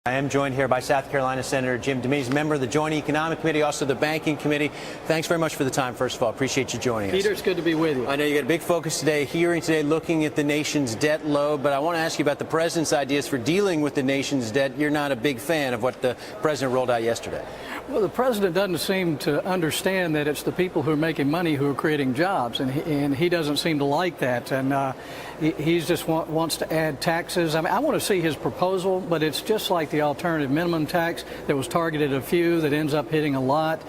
I am joined here by South Carolina Senator Jim DeMint. He's a member of the Joint Economic Committee, also the Banking Committee. Thanks very much for the time, first of all. Appreciate you joining us. Peter, it's good to be with you. I know you got a big focus today, hearing today, looking at the nation's debt load, but I want to ask you about the president's ideas for dealing with the nation's debt. You're not a big fan of what the president rolled out yesterday. Well, the president doesn't seem to understand that it's the people who are making money who are creating jobs, and he doesn't seem to like that. And he just wants to add taxes. I mean, I want to see his proposal, but it's just like the alternative minimum tax that was targeted at a few that ends up hitting a lot.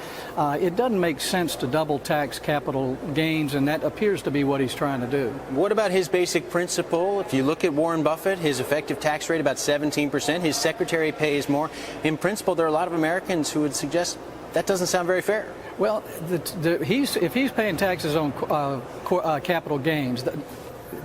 It doesn't make sense to double tax capital gains, and that appears to be what he's trying to do. What about his basic principle? If you look at Warren Buffett, his effective tax rate about 17%. His secretary pays more. In principle, there are a lot of Americans who would suggest that doesn't sound very fair. Well, if he's paying taxes on capital gains,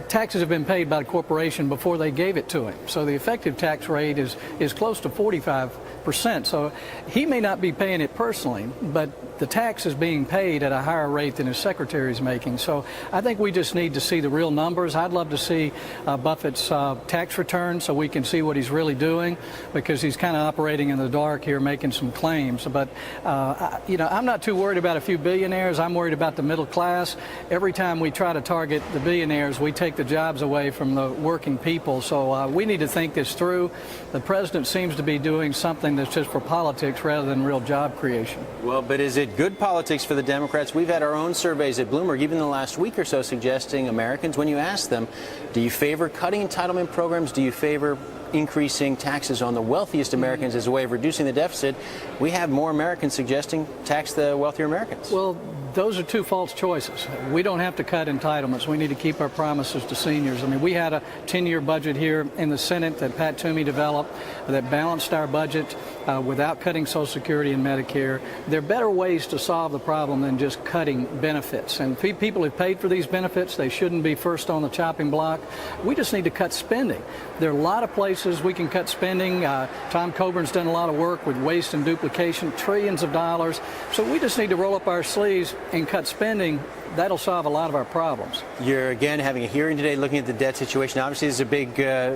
taxes have been paid by the corporation before they gave it to him. So the effective tax rate is close to 45%. So he may not be paying it personally, but the tax is being paid at a higher rate than his secretary is making. So I think we just need to see the real numbers. I'd love to see Buffett's tax return so we can see what he's really doing, because he's kind of operating in the dark here, making some claims. But, I'm not too worried about a few billionaires. I'm worried about the middle class. Every time we try to target the billionaires, we take the jobs away from the working people. So we need to think this through. The president seems to be doing something that's just for politics rather than real job creation. Well, but is it good politics for the Democrats? We've had our own surveys at Bloomberg, even in the last week or so, suggesting Americans, when you ask them, do you favor cutting entitlement programs? Do you favor increasing taxes on the wealthiest Americans as a way of reducing the deficit? We have more Americans suggesting tax the wealthier Americans. Well, those are two false choices. We don't have to cut entitlements. We need to keep our promises to seniors. I mean, we had a 10-year budget here in the Senate that Pat Toomey developed that balanced our budget without cutting Social Security and Medicare. There are better ways to solve the problem than just cutting benefits. And people who've paid for these benefits, they shouldn't be first on the chopping block. We just need to cut spending. There are a lot of places we can cut spending. Tom Coburn's done a lot of work with waste and duplication, trillions of dollars. So we just need to roll up our sleeves and cut spending. That'll solve a lot of our problems. You're again having a hearing today looking at the debt situation. Obviously, there's a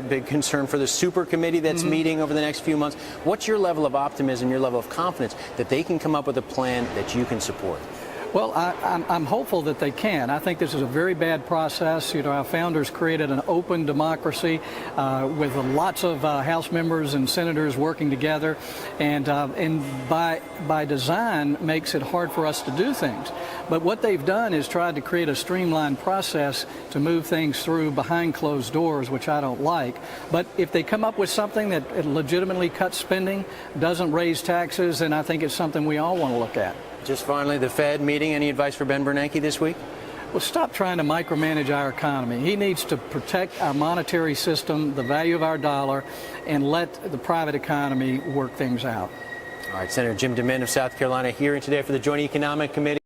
big concern for the supercommittee that's meeting over the next few months. What's your level of optimism, your level of confidence that they can come up with a plan that you can support? Well, I'm hopeful that they can. I think this is a very bad process. Our founders created an open democracy with lots of House members and senators working together, and by design makes it hard for us to do things. But what they've done is tried to create a streamlined process to move things through behind closed doors, which I don't like. But if they come up with something that legitimately cuts spending, doesn't raise taxes, then I think it's something we all want to look at. Just finally, the Fed meeting. Any advice for Ben Bernanke this week? Well, stop trying to micromanage our economy. He needs to protect our monetary system, the value of our dollar, and let the private economy work things out. All right, Senator Jim DeMint of South Carolina hearing today for the Joint Economic Committee.